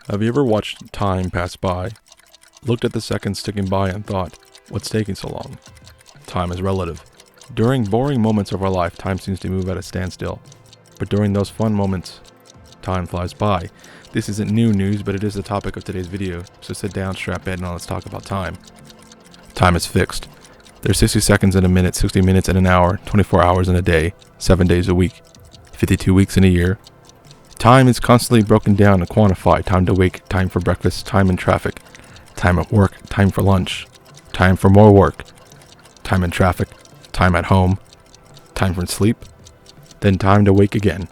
Have you ever watched time pass by, looked at the seconds ticking by and thought, what's taking so long? Time is relative. During boring moments of our life, time seems to move at a standstill. But during those fun moments, time flies by. This isn't new news, but it is the topic of today's video, so sit down, strap in, and let's talk about time. Time is fixed. There's 60 seconds in a minute, 60 minutes in an hour, 24 hours in a day, 7 days a week, 52 weeks in a year. Time is constantly broken down and quantified. Time to wake, time for breakfast, time in traffic, time at work, time for lunch, time for more work, time in traffic, time at home, time for sleep, then time to wake again.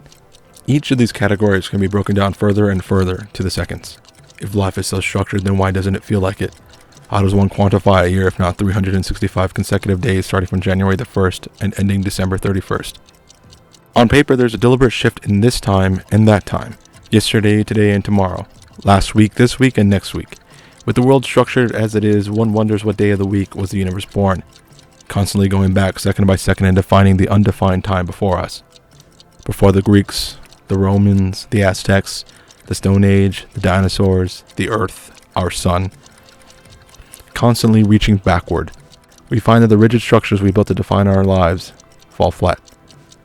Each of these categories can be broken down further and further to the seconds. If life is so structured, then why doesn't it feel like it? How does one quantify a year if not 365 consecutive days starting from January the 1st and ending December 31st? On paper, there's a deliberate shift in this time and that time. Yesterday, today, and tomorrow. Last week, this week, and next week. With the world structured as it is, one wonders what day of the week was the universe born. Constantly going back second by second and defining the undefined time before us. Before the Greeks, the Romans, the Aztecs, the Stone Age, the dinosaurs, the Earth, our sun. Constantly reaching backward, we find that the rigid structures we built to define our lives fall flat.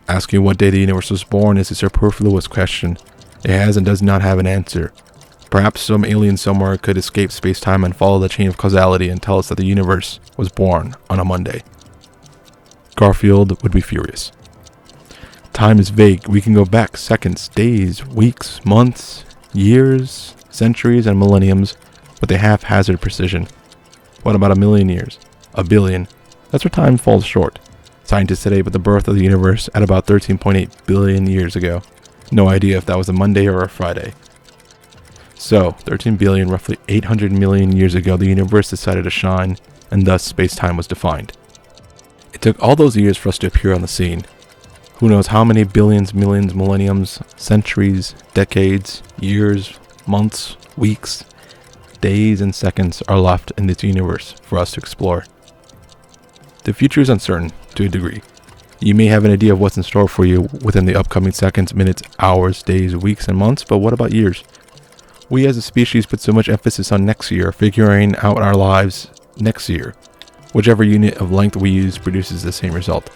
Asking what day the universe was born is a superfluous question. It has and does not have an answer. Perhaps some alien somewhere could escape space-time and follow the chain of causality and tell us that the universe was born on a Monday. Garfield would be furious. Time is vague. We can go back seconds, days, weeks, months, years, centuries, and millenniums with a haphazard precision. What about a million years? A billion? That's where time falls short. Scientists today put the birth of the universe at about 13.8 billion years ago. No idea if that was a Monday or a Friday. So, 13 billion, roughly 800 million years ago, the universe decided to shine, and thus space-time was defined. It took all those years for us to appear on the scene. Who knows how many billions, millions, millenniums, centuries, decades, years, months, weeks, days, and seconds are left in this universe for us to explore. The future is uncertain, to a degree. You may have an idea of what's in store for you within the upcoming seconds, minutes, hours, days, weeks, and months, but what about years? We as a species put so much emphasis on next year, figuring out our lives next year. Whichever unit of length we use produces the same result.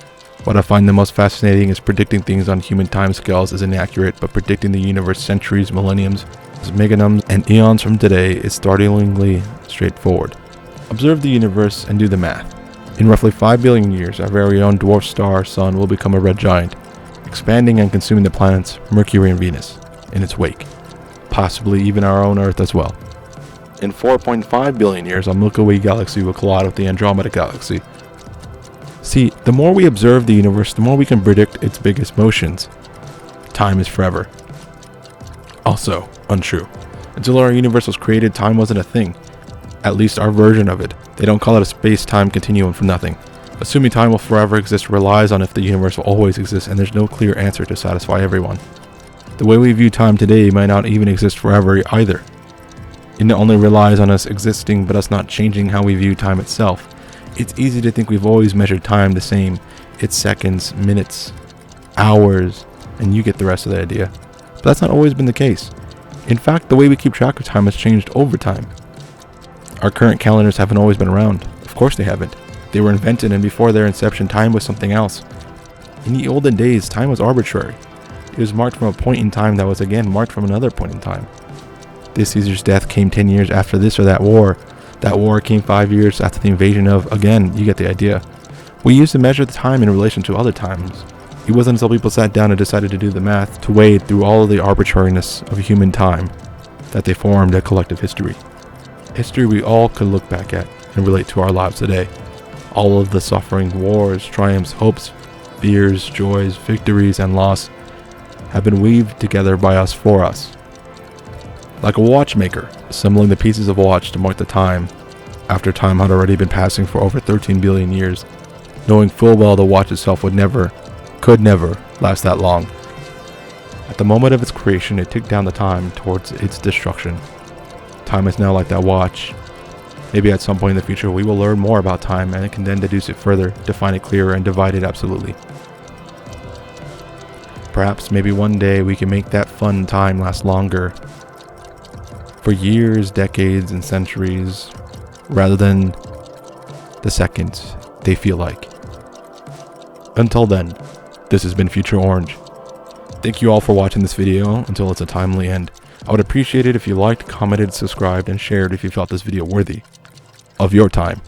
What I find the most fascinating is predicting things on human timescales is inaccurate, but predicting the universe centuries, millenniums, meganums, and eons from today is startlingly straightforward. Observe the universe and do the math. In roughly 5 billion years, our very own dwarf star sun will become a red giant, expanding and consuming the planets Mercury and Venus in its wake, possibly even our own Earth as well. In 4.5 billion years, our Milky Way galaxy will collide with the Andromeda galaxy. See, the more we observe the universe, the more we can predict its biggest motions. Time is forever. Also, untrue. Until our universe was created, time wasn't a thing. At least our version of it. They don't call it a space-time continuum for nothing. Assuming time will forever exist relies on if the universe will always exist, and there's no clear answer to satisfy everyone. The way we view time today might not even exist forever either. It only relies on us existing but us not changing how we view time itself. It's easy to think we've always measured time the same. It's seconds, minutes, hours, and you get the rest of the idea. But that's not always been the case. In fact, the way we keep track of time has changed over time. Our current calendars haven't always been around. Of course they haven't. They were invented, and before their inception, time was something else. In the olden days, time was arbitrary. It was marked from a point in time that was again marked from another point in time. This Caesar's death came 10 years after this or that war. That war came 5 years after the invasion of, again, you get the idea. We used to measure the time in relation to other times. It wasn't until people sat down and decided to do the math to wade through all of the arbitrariness of human time that they formed a collective history. History we all could look back at and relate to our lives today. All of the suffering, wars, triumphs, hopes, fears, joys, victories, and loss have been weaved together by us for us. Like a watchmaker, assembling the pieces of watch to mark the time, after time had already been passing for over 13 billion years, knowing full well the watch itself could never last that long. At the moment of its creation, it ticked down the time towards its destruction. Time is now like that watch. Maybe at some point in the future we will learn more about time and can then deduce it further, define it clearer, and divide it absolutely. Perhaps maybe one day we can make that fun time last longer for years, decades, and centuries, rather than the seconds they feel like. Until then, this has been Future Orange. Thank you all for watching this video until it's a timely end. I would appreciate it if you liked, commented, subscribed, and shared if you felt this video worthy of your time.